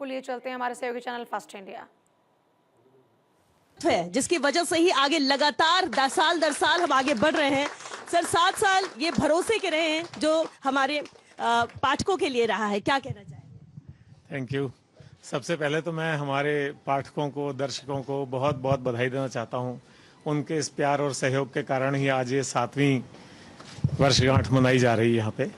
आपको लिए चलते हैं हमारे सहयोगी चैनल फास्ट इंडिया है, जिसकी वजह से ही आगे लगातार 10 साल दर साल हम आगे बढ़ रहे हैं। सर 7 साल ये भरोसे के रहे हैं जो हमारे पाठकों के लिए रहा है, क्या कहना चाहेंगे? Thank you. सबसे पहले तो मैं हमारे पाठकों को, दर्शकों को बहुत बहुत बधाई देना चाहता हूं। उनके इस प्यार और सहयोग के कारण ही आज ये 7वीं वर्षगांठ मनाई जा रही है यहाँ पे।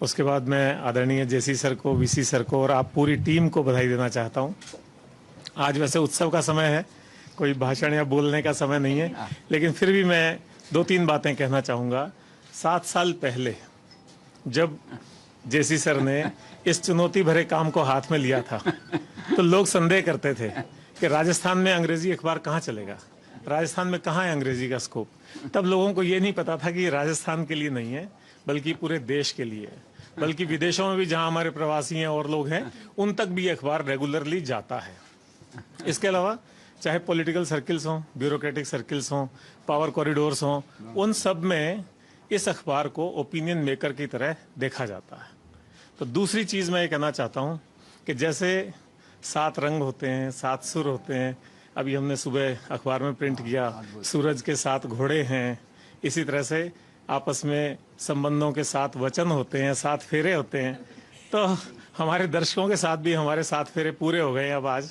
उसके बाद मैं आदरणीय जेसी सर को, वीसी सर को और आप पूरी टीम को बधाई देना चाहता हूँ। आज वैसे उत्सव का समय है, कोई भाषण या बोलने का समय नहीं है, लेकिन फिर भी मैं 2-3 बातें कहना चाहूँगा। 7 साल पहले जब जेसी सर ने इस चुनौती भरे काम को हाथ में लिया था तो लोग संदेह करते थे कि राजस्थान में अंग्रेजी अखबार कहाँ चलेगा, राजस्थान में कहाँ है अंग्रेजी का स्कोप। तब लोगों को ये नहीं पता था कि ये राजस्थान के लिए नहीं है बल्कि पूरे देश के लिए है, बल्कि विदेशों में भी जहाँ हमारे प्रवासी हैं और लोग हैं उन तक भी अखबार रेगुलरली जाता है। इसके अलावा चाहे पॉलिटिकल सर्किल्स हों, ब्यूरोक्रेटिक सर्किल्स हों, पावर कॉरिडोर्स हों, उन सब में इस अखबार को ओपिनियन मेकर की तरह देखा जाता है। तो दूसरी चीज़ मैं ये कहना चाहता हूँ कि जैसे 7 रंग होते हैं, 7 सुर होते हैं, अभी हमने सुबह अखबार में प्रिंट किया सूरज के 7 घोड़े हैं, इसी तरह से आपस में संबंधों के 7 वचन होते हैं, 7 फेरे होते हैं। तो हमारे दर्शकों के साथ भी हमारे 7 फेरे पूरे हो गए हैं अब आज।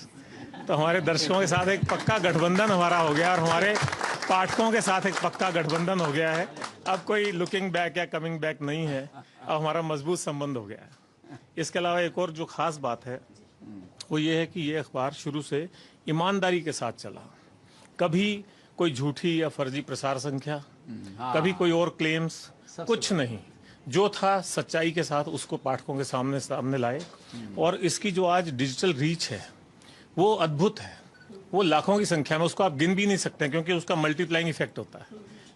तो हमारे दर्शकों के साथ एक पक्का गठबंधन हमारा हो गया और हमारे पाठकों के साथ एक पक्का गठबंधन हो गया है। अब कोई लुकिंग बैक या कमिंग बैक नहीं है, अब हमारा मजबूत संबंध हो गया है। इसके अलावा एक और जो खास बात है वो ये है कि ये अखबार शुरू से ईमानदारी के साथ चला। कभी कोई झूठी या फर्जी प्रसार संख्या, कभी कोई और क्लेम्स, कुछ नहीं। जो था सच्चाई के साथ उसको पाठकों के सामने लाए। और इसकी जो आज डिजिटल रीच है वो अद्भुत है। वो लाखों की संख्या में, उसको आप गिन भी नहीं सकते क्योंकि उसका मल्टीप्लाइंग इफेक्ट होता है।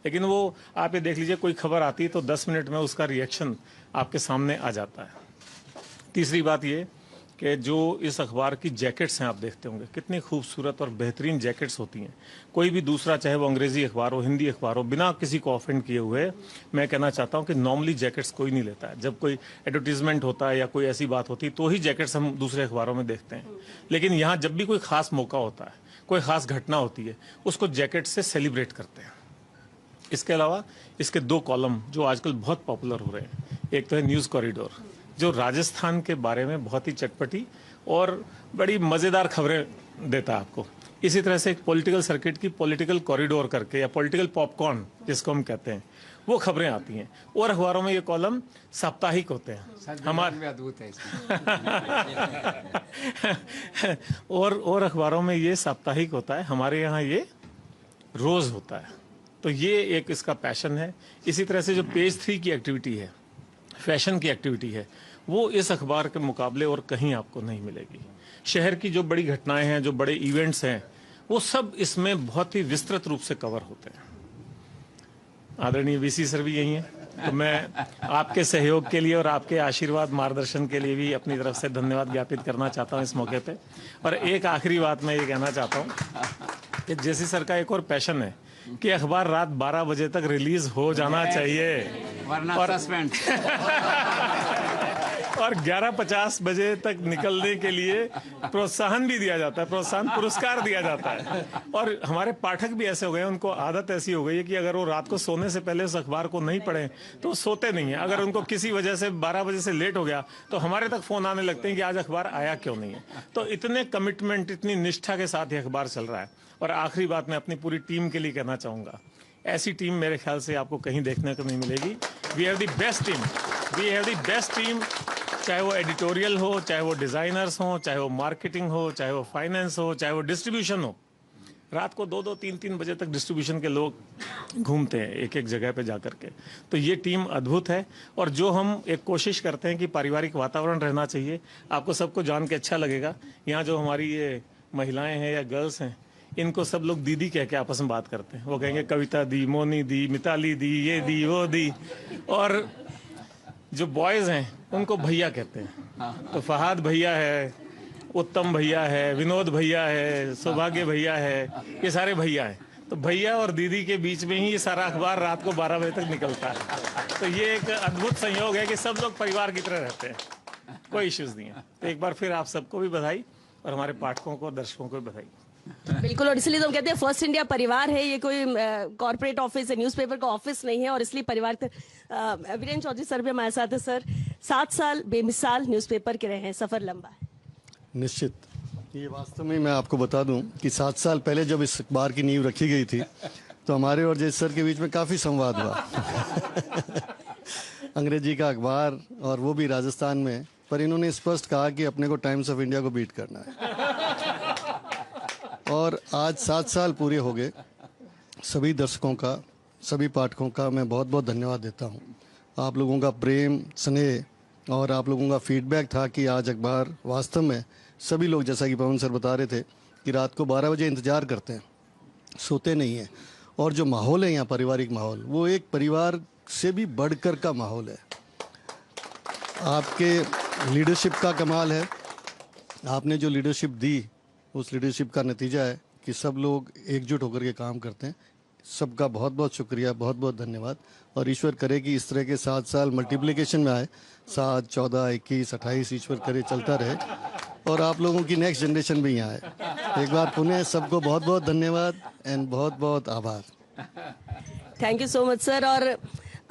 लेकिन वो आप ये देख लीजिए, कोई खबर आती है तो 10 मिनट में उसका रिएक्शन आपके सामने आ जाता है। तीसरी बात ये कि जो इस अखबार की जैकेट्स हैं, आप देखते होंगे कितनी खूबसूरत और बेहतरीन जैकेट्स होती हैं। कोई भी दूसरा, चाहे वो अंग्रेजी अखबार हो, हिंदी अखबार हो, बिना किसी को ऑफेंड किए हुए मैं कहना चाहता हूं कि नॉर्मली जैकेट्स कोई नहीं लेता है। जब कोई एडवर्टीजमेंट होता है या कोई ऐसी बात होती है तो ही जैकेट्स हम दूसरे अखबारों में देखते हैं। लेकिन यहाँ जब भी कोई खास मौका होता है, कोई खास घटना होती है, उसको जैकेट से सेलिब्रेट करते हैं। इसके अलावा इसके 2 कॉलम जो आजकल बहुत पॉपुलर हो रहे हैं, एक तो है न्यूज़ कॉरिडोर, जो राजस्थान के बारे में बहुत ही चटपटी और बड़ी मज़ेदार खबरें देता है आपको। इसी तरह से एक पॉलिटिकल सर्किट की पॉलिटिकल कॉरिडोर करके, या पॉलिटिकल पॉपकॉर्न जिसको हम कहते हैं, वो खबरें आती हैं। और अखबारों में ये कॉलम साप्ताहिक होते हैं हमारे अद्भुत है और अखबारों में ये साप्ताहिक होता है, हमारे यहाँ ये रोज होता है। तो ये एक इसका पैशन है। इसी तरह से जो पेज 3 की एक्टिविटी है, फैशन की एक्टिविटी है, वो इस अखबार के मुकाबले और कहीं आपको नहीं मिलेगी। शहर की जो बड़ी घटनाएं हैं, जो बड़े इवेंट्स हैं, वो सब इसमें बहुत ही विस्तृत रूप से कवर होते हैं। आदरणीय वीसी सर भी यही हैं, तो मैं आपके सहयोग के लिए और आपके आशीर्वाद मार्गदर्शन के लिए भी अपनी तरफ से धन्यवाद ज्ञापित करना चाहता हूं इस मौके पे। और एक आखिरी बात मैं ये कहना चाहता हूं कि जेसी सर का एक और पैशन है कि अखबार रात 12 बजे तक रिलीज हो जाना चाहिए, वरना सस्पेंड और 11:50 बजे तक निकलने के लिए प्रोत्साहन भी दिया जाता है, प्रोत्साहन पुरस्कार दिया जाता है। और हमारे पाठक भी ऐसे हो गए, उनको आदत ऐसी हो गई है कि अगर वो रात को सोने से पहले उस अखबार को नहीं पढ़ें तो सोते नहीं है। अगर उनको किसी वजह से 12 बजे से लेट हो गया तो हमारे तक फोन आने लगते हैं कि आज अखबार आया क्यों नहीं है। तो इतने कमिटमेंट, इतनी निष्ठा के साथ ये अखबार चल रहा है। और आखिरी बात मैं अपनी पूरी टीम के लिए कहना चाहूंगा, ऐसी टीम मेरे ख्याल से आपको कहीं देखने को नहीं मिलेगी। We have the best team, we have the best team. चाहे वो एडिटोरियल हो, चाहे वो डिजाइनर्स हो, चाहे वो मार्केटिंग हो, चाहे वो फाइनेंस हो, चाहे वो डिस्ट्रीब्यूशन हो। रात को 2-2, 3-3 बजे तक डिस्ट्रीब्यूशन के लोग घूमते हैं एक एक जगह पे जाकर के। तो ये टीम अद्भुत है। और जो हम एक कोशिश करते हैं कि पारिवारिक वातावरण रहना चाहिए, आपको सबको जान के अच्छा लगेगा। यहाँ जो हमारी ये महिलाएं हैं या गर्ल्स हैं, इनको सब लोग दीदी कह के आपस में बात करते हैं। वो कहेंगे कविता दी, मोनी दी, मिताली दी, ये दी, वो दी। और जो बॉयज हैं उनको भैया कहते हैं। तो फहाद भैया है, उत्तम भैया है, विनोद भैया है, सौभाग्य भैया है, ये सारे भैया हैं। तो भैया और दीदी के बीच में ही ये सारा अखबार रात को 12 बजे तक निकलता है। तो ये एक अद्भुत संयोग है कि सब लोग परिवार की तरह रहते हैं, कोई इश्यूज नहीं है। तो एक बार फिर आप सबको भी बधाई और हमारे पाठकों को, दर्शकों को बधाई। बिल्कुल, और इसलिए तो हम कहते हैं फर्स्ट इंडिया परिवार है, ये कोई कॉर्पोरेट ऑफिस है, न्यूज़पेपर का ऑफिस नहीं है, और इसलिए परिवार वीरेंद्र चौधरी सर भी हमारे साथ है। सर, 7 साल बेमिसाल न्यूज़पेपर के रहे हैं, सफर लंबा है। निश्चित, ये वास्तव में मैं आपको बता दूं कि 7 साल पहले जब इस अखबार की नींव रखी गई थी तो हमारे और जय सर के बीच में काफ़ी संवाद हुआ। अंग्रेजी का अखबार, और वो भी राजस्थान में, पर इन्होंने स्पष्ट कहा कि अपने को टाइम्स ऑफ इंडिया को बीट करना है। और आज 7 साल पूरे हो गए। सभी दर्शकों का, सभी पाठकों का मैं बहुत बहुत धन्यवाद देता हूँ। आप लोगों का प्रेम, स्नेह और आप लोगों का फीडबैक था कि आज अखबार वास्तव में सभी लोग, जैसा कि पवन सर बता रहे थे, कि रात को 12 बजे इंतज़ार करते हैं, सोते नहीं हैं। और जो माहौल है यहाँ, पारिवारिक माहौल, वो एक परिवार से भी बढ़कर का माहौल है। आपके लीडरशिप का कमाल है। आपने जो लीडरशिप दी, उस लीडरशिप का नतीजा है कि सब लोग एकजुट होकर के काम करते हैं। सबका बहुत बहुत शुक्रिया, बहुत बहुत धन्यवाद। और ईश्वर करे कि इस तरह के 7 साल मल्टीप्लिकेशन में आए, 7, 14, 21, 28, ईश्वर करे चलता रहे, और आप लोगों की नेक्स्ट जनरेशन भी यहाँ आए। एक बार पुनः सबको बहुत बहुत धन्यवाद एंड बहुत बहुत आभार। Thank you so much sir. और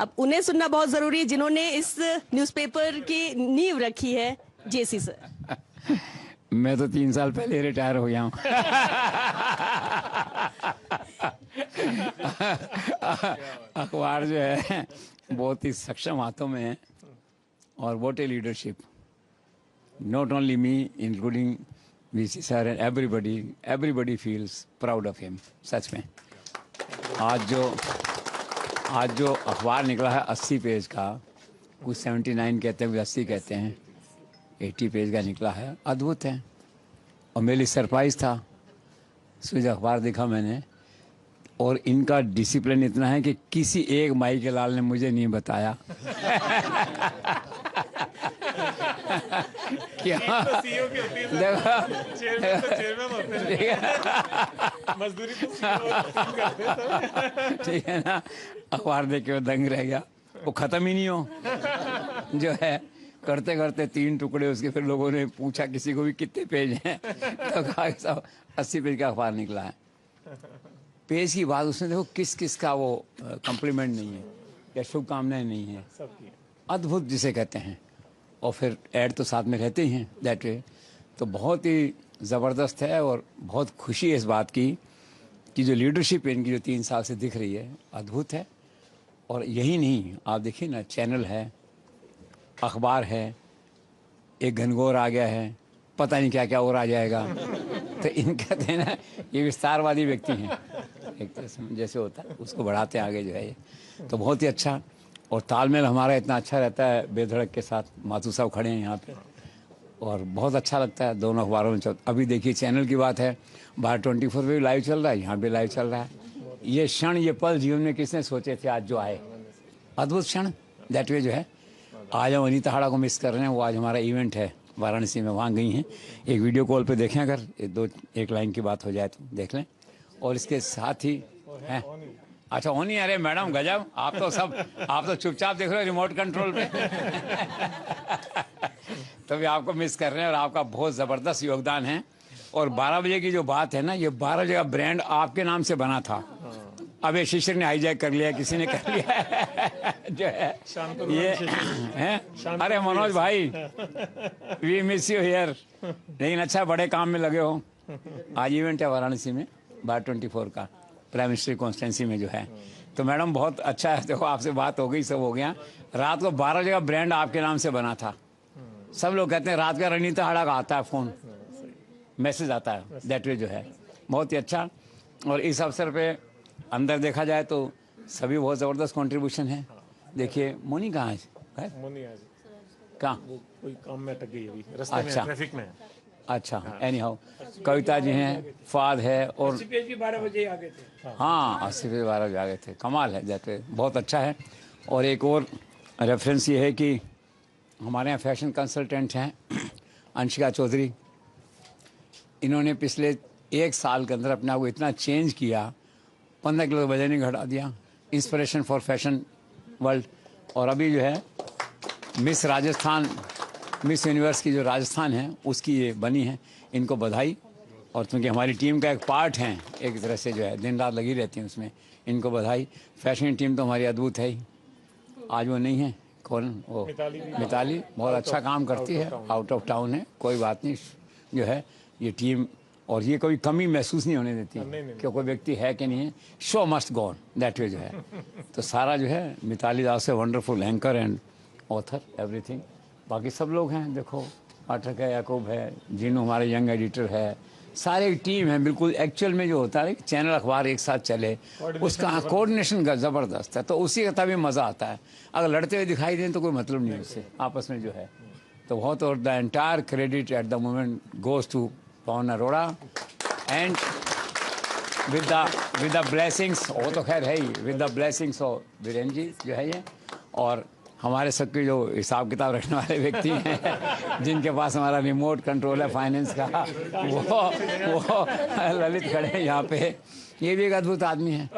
अब उन्हें सुनना बहुत जरूरी है जिन्होंने इस न्यूज़पेपर की नींव रखी है, जेसी सर। मैं तो 3 साल पहले रिटायर हो गया हूँ। अखबार जो है बहुत ही सक्षम हाथों में है, और what a leadership, not only me including VC sir and everybody feels proud of him. सच में आज जो अखबार निकला है 80 पेज का, कुछ 79 कहते हैं, कुछ 80 कहते हैं, 80 पेज का निकला है, अद्भुत है। और मेरे लिए सरप्राइज था, सुबह अखबार देखा मैंने, और इनका डिसिप्लिन इतना है कि किसी एक माई के लाल ने मुझे नहीं बताया। क्या ठीक है ना, अखबार देख के वो दंग रह गया, वो खत्म ही नहीं हो जो है, करते करते 3 टुकड़े उसके। फिर लोगों ने पूछा किसी को भी कितने पेज हैं, तो कहा कि सब 80 पेज का अखबार निकला है। पेज की बात, उसमें देखो किस किस का वो कम्प्लीमेंट नहीं है या शुभकामनाएं नहीं है, अद्भुत जिसे कहते हैं। और फिर ऐड तो साथ में रहते ही हैं दैट वे, तो बहुत ही ज़बरदस्त है। और बहुत खुशी है इस बात की कि जो लीडरशिप इनकी जो 3 साल से दिख रही है, अद्भुत है। और यही नहीं, आप देखिए ना, चैनल है, अखबार है, एक घनघोर आ गया है, पता नहीं क्या क्या और आ जाएगा। तो इन कहते हैं ना, ये विस्तारवादी व्यक्ति हैं, एक तरह जैसे होता है उसको बढ़ाते आगे जो है ये, तो बहुत ही अच्छा। और तालमेल हमारा इतना अच्छा रहता है बेधड़क के साथ। माथू साहब खड़े हैं यहाँ पे, और बहुत अच्छा लगता है दोनों अखबारों में। अभी देखिए चैनल की बात है, बाहर 24 पे भी लाइव चल रहा है, यहाँ भी लाइव चल रहा है। ये क्षण, ये पल जीवन में किसने सोचे थे, आज जो आए, अद्भुत क्षण दैट वे जो है। आज हम अनीता हाड़ा को मिस कर रहे हैं, वो आज हमारा इवेंट है वाराणसी में, वहाँ गई हैं। एक वीडियो कॉल पे देखें, अगर एक लाइन की बात हो जाए तो देख लें। और इसके साथ ही हैं, अच्छा होनी, अरे मैडम गजब, आप तो चुपचाप देख रहे हो रिमोट कंट्रोल पे। तो भी आपको मिस कर रहे हैं, और आपका बहुत ज़बरदस्त योगदान है। और 12 बजे की जो बात है ना, ये 12 बजे का ब्रांड आपके नाम से बना था। अब ये शिक्षक ने हाईजैक कर लिया, किसी ने कर लिया जो है ये हैं। अरे मनोज भाई, वी मिस यू हियर, लेकिन अच्छा बड़े काम में लगे हो। आज इवेंट है वाराणसी में, बार 24 का, प्राइम मिनिस्टर कॉन्स्टिट्यूंसी में जो है। तो मैडम बहुत अच्छा है, देखो आपसे बात हो गई, सब हो गया। रात को 12 बजे का ब्रांड आपके नाम से बना था। सब लोग कहते हैं रात का रणनीता हाड़ा का आता है फ़ोन, मैसेज आता है दैट वे जो है, बहुत ही अच्छा। और इस अवसर पे अंदर देखा जाए तो सभी बहुत ज़बरदस्त कंट्रीब्यूशन है। देखिए मोनी कहाँ है, मोनी आज कहाँ, कोई काम में अटक गई, अभी रास्ते में, अच्छा। ट्रैफिक में। अच्छा, एनी हाउ, कविता जी हैं, फाद है, और 80 पेज की 12 बजे आ गए थे। हाँ 80 पे 12 बजे आ गए थे, कमाल है दैट वे, बहुत अच्छा है। और एक और रेफरेंस ये है कि हमारे यहाँ फैशन कंसल्टेंट हैं अंशिका चौधरी, इन्होंने पिछले 1 साल के अंदर अपने आप को इतना चेंज किया, 15 किलो वजन ही घटा दिया। Inspiration for fashion world. और अभी जो है मिस राजस्थान मिस यूनिवर्स की जो राजस्थान है उसकी ये बनी है, इनको बधाई। और क्योंकि हमारी टीम का एक पार्ट हैं, एक तरह से जो है दिन रात लगी रहती हैं उसमें, इनको बधाई। फैशन टीम तो हमारी अद्भुत है ही, आज वो नहीं है, कौन वो मिताली बहुत अच्छा काम करती है, आउट ऑफ टाउन है, कोई बात नहीं, जो है ये टीम और ये कोई कमी महसूस नहीं होने देती कि कोई व्यक्ति है कि नहीं है, show must go on that way जो है। तो सारा जो है मिताली दास है, wonderful anchor and author everything. बाकी सब लोग हैं, देखो पाठक है, याकूब है, जीनू हमारे यंग एडिटर है, सारे एक टीम है बिल्कुल। एक्चुअल में जो होता है चैनल अखबार एक साथ चले, उसका कोऑर्डिनेशन ज़बरदस्त है, तो उसी का तभी मज़ा आता है। अगर लड़ते हुए दिखाई दें तो कोई मतलब नहीं है उससे, आपस में जो है तो बहुत। और the entire credit at the moment goes to Pawan Arora and with the blessings, वो तो खैर है ही, with the blessings of Virendra ji जो है ये, और हमारे सबके जो हिसाब किताब रखने वाले व्यक्ति हैं जिनके पास हमारा रिमोट कंट्रोल है फाइनेंस का, वो ललित खड़े हैं यहाँ पे, ये भी एक अद्भुत आदमी है।